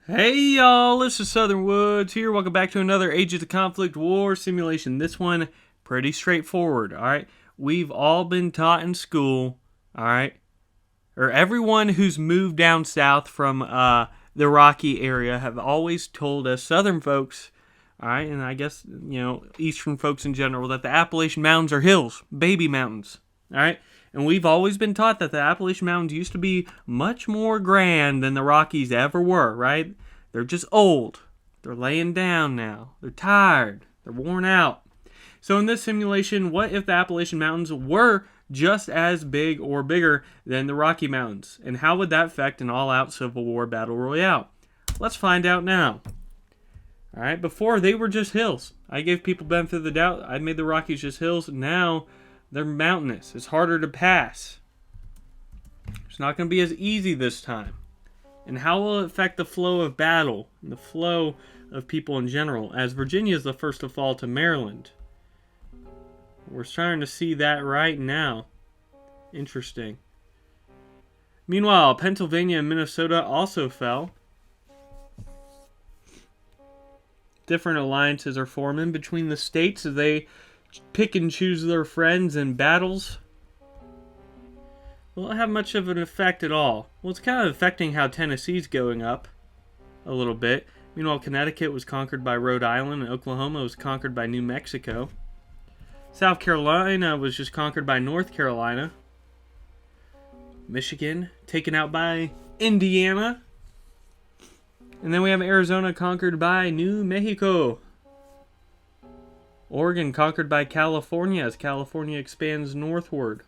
Hey y'all, this is Southern Woods here. Welcome back to another Ages of Conflict War simulation. This one, pretty straightforward, alright? We've all been taught in school, alright? Or everyone who's moved down south from the Rocky area have always told us, Southern folks, alright, and I guess, Eastern folks in general, that the Appalachian Mountains are hills, baby mountains, alright? And we've always been taught that the Appalachian Mountains used to be much more grand than the Rockies ever were, right? They're just old. They're laying down now. They're tired. They're worn out. So in this simulation, what if the Appalachian Mountains were just as big or bigger than the Rocky Mountains? And how would that affect an all-out Civil War battle royale? Let's find out now. Alright, before they were just hills. I gave people benefit of the doubt. I made the Rockies just hills. Now they're mountainous. It's harder to pass. It's not going to be as easy this time. And how will it affect the flow of battle and the flow of people in general? As Virginia is the first to fall to Maryland. We're starting to see that right now. Interesting. Meanwhile, Pennsylvania and Minnesota also fell. Different alliances are forming between the states as they pick and choose their friends in battles. Will it have much of an effect at all? Well, it's kind of affecting how Tennessee's going up a little bit. Meanwhile, Connecticut was conquered by Rhode Island and Oklahoma was conquered by New Mexico. South Carolina was just conquered by North Carolina. Michigan taken out by Indiana. And then we have Arizona conquered by New Mexico. Oregon conquered by California as California expands northward.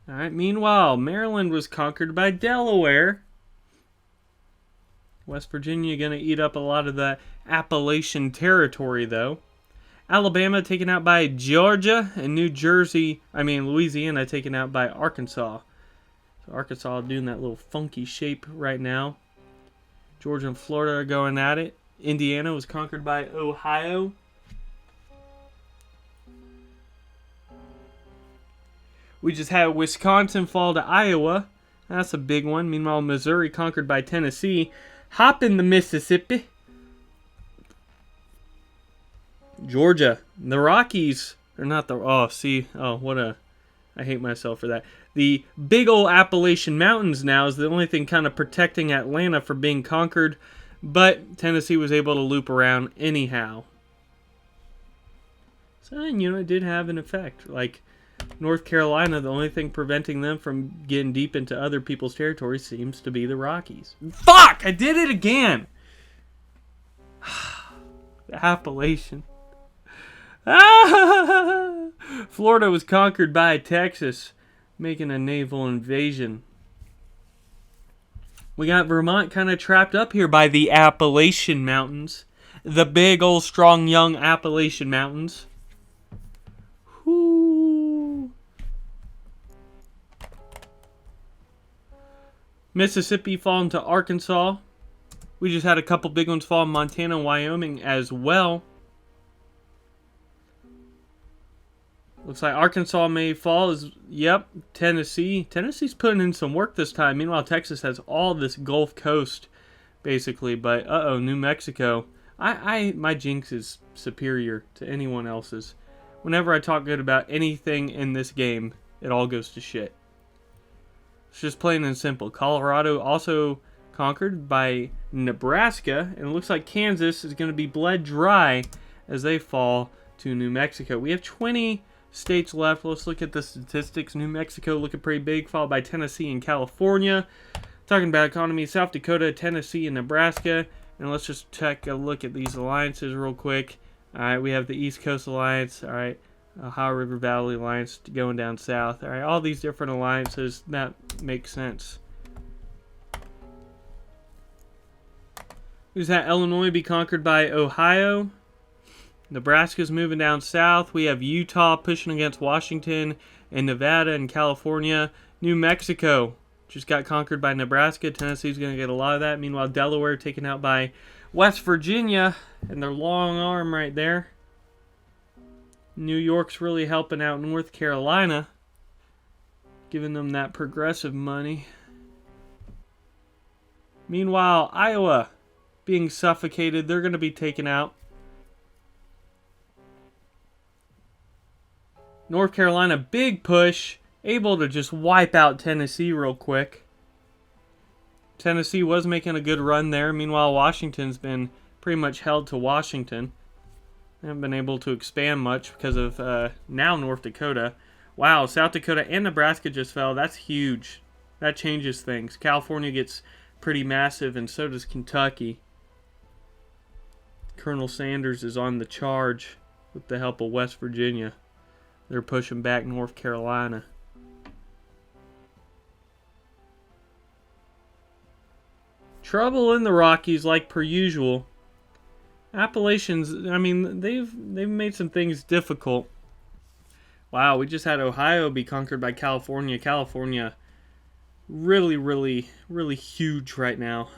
Alright, meanwhile, Maryland was conquered by Delaware. West Virginia going to eat up a lot of the Appalachian territory, though. Alabama taken out by Georgia, and Louisiana taken out by Arkansas. So Arkansas doing that little funky shape right now. Georgia and Florida are going at it. Indiana was conquered by Ohio. We just had Wisconsin fall to Iowa. That's a big one. Meanwhile, Missouri conquered by Tennessee. Hop in the Mississippi. Georgia. The Rockies. They're not the... I hate myself for that. The big old Appalachian Mountains now is the only thing kind of protecting Atlanta from being conquered. But Tennessee was able to loop around anyhow. So, it did have an effect. Like North Carolina, the only thing preventing them from getting deep into other people's territory seems to be the Rockies. Fuck! I did it again! The Appalachian. Florida was conquered by Texas, making a naval invasion. We got Vermont kind of trapped up here by the Appalachian Mountains. The big old strong young Appalachian Mountains. Whoo. Mississippi falling to Arkansas. We just had a couple big ones fall in Montana and Wyoming as well. Looks like Arkansas may fall. Yep, Tennessee. Tennessee's putting in some work this time. Meanwhile, Texas has all this Gulf Coast, basically. But, New Mexico. My jinx is superior to anyone else's. Whenever I talk good about anything in this game, it all goes to shit. It's just plain and simple. Colorado also conquered by Nebraska. And it looks like Kansas is going to be bled dry as they fall to New Mexico. We have 20... states left. Let's look at the statistics. New Mexico looking pretty big, followed by Tennessee and California. Talking about economy, South Dakota, Tennessee, and Nebraska. And let's just take a look at these alliances real quick. Alright, we have the East Coast Alliance. Alright, Ohio River Valley Alliance going down south. Alright, all these different alliances, that makes sense. Who's that? Illinois be conquered by Ohio. Nebraska's moving down south. We have Utah pushing against Washington and Nevada and California. New Mexico just got conquered by Nebraska. Tennessee's going to get a lot of that. Meanwhile, Delaware taken out by West Virginia and their long arm right there. New York's really helping out North Carolina, giving them that progressive money. Meanwhile, Iowa being suffocated. They're going to be taken out. North Carolina, big push. Able to just wipe out Tennessee real quick. Tennessee was making a good run there. Meanwhile, Washington's been pretty much held to Washington. They haven't been able to expand much because of now North Dakota. Wow, South Dakota and Nebraska just fell. That's huge. That changes things. California gets pretty massive, and so does Kentucky. Colonel Sanders is on the charge with the help of West Virginia. They're pushing back North Carolina. Trouble in the Rockies like per usual. Appalachians, I mean, they've made some things difficult. Wow, we just had Ohio be conquered by California. California really, really, really huge right now.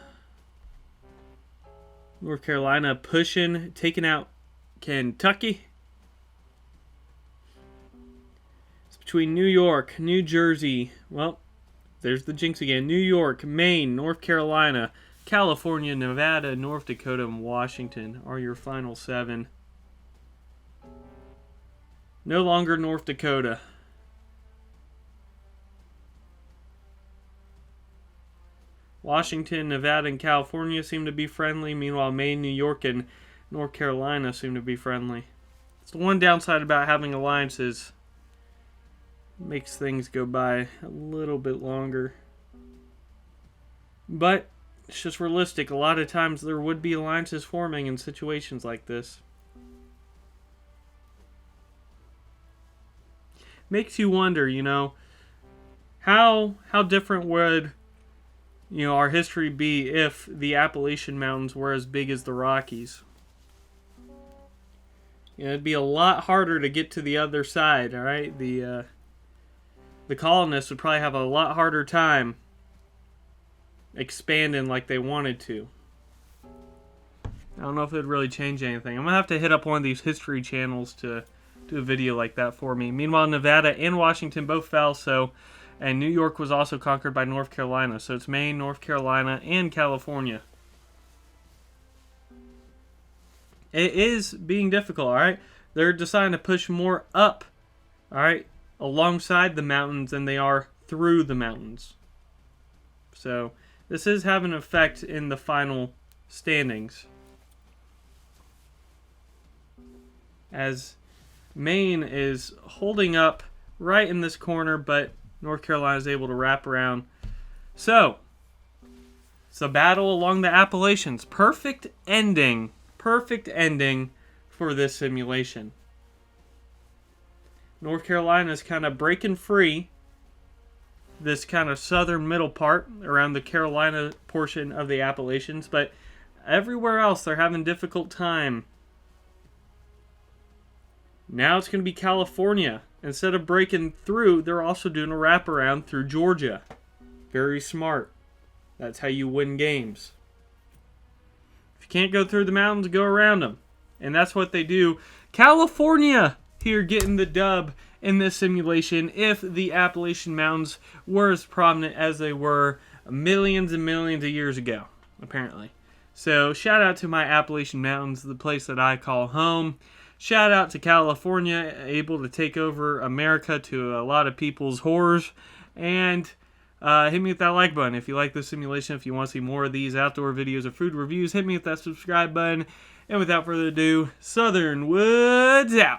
North Carolina pushing, taking out Kentucky. It's between New York, New Jersey. Well, there's the jinx again. New York, Maine, North Carolina, California, Nevada, North Dakota, and Washington are your final 7. No longer North Dakota. Washington, Nevada, and California seem to be friendly. Meanwhile, Maine, New York, and North Carolina seem to be friendly. It's the one downside about having alliances. Makes things go by a little bit longer. But it's just realistic. A lot of times there would be alliances forming in situations like this. Makes you wonder, how different would our history be if the Appalachian Mountains were as big as the Rockies? It'd be a lot harder to get to the other side, all right? The colonists would probably have a lot harder time expanding like they wanted to. I don't know if it'd really change anything. I'm going to have to hit up one of these history channels to do a video like that for me. Meanwhile, Nevada and Washington both fell, and New York was also conquered by North Carolina. So it's Maine, North Carolina, and California. It is being difficult, all right? They're deciding to push more up, all right, alongside the mountains than they are through the mountains. So this is having an effect in the final standings. As Maine is holding up right in this corner, but North Carolina is able to wrap around. So, it's a battle along the Appalachians. Perfect ending for this simulation. North Carolina is kind of breaking free this kind of southern middle part around the Carolina portion of the Appalachians, but everywhere else they're having a difficult time. Now it's going to be California. Instead of breaking through, they're also doing a wraparound through Georgia. Very smart. That's how you win games. If you can't go through the mountains, go around them. And that's what they do. California here getting the dub in this simulation if the Appalachian Mountains were as prominent as they were millions and millions of years ago, apparently. So shout out to my Appalachian Mountains, the place that I call home. Shout out to California, able to take over America to a lot of people's horrors. And hit me with that like button if you like this simulation. If you want to see more of these outdoor videos or food reviews, hit me with that subscribe button. And without further ado, Southern Woods out.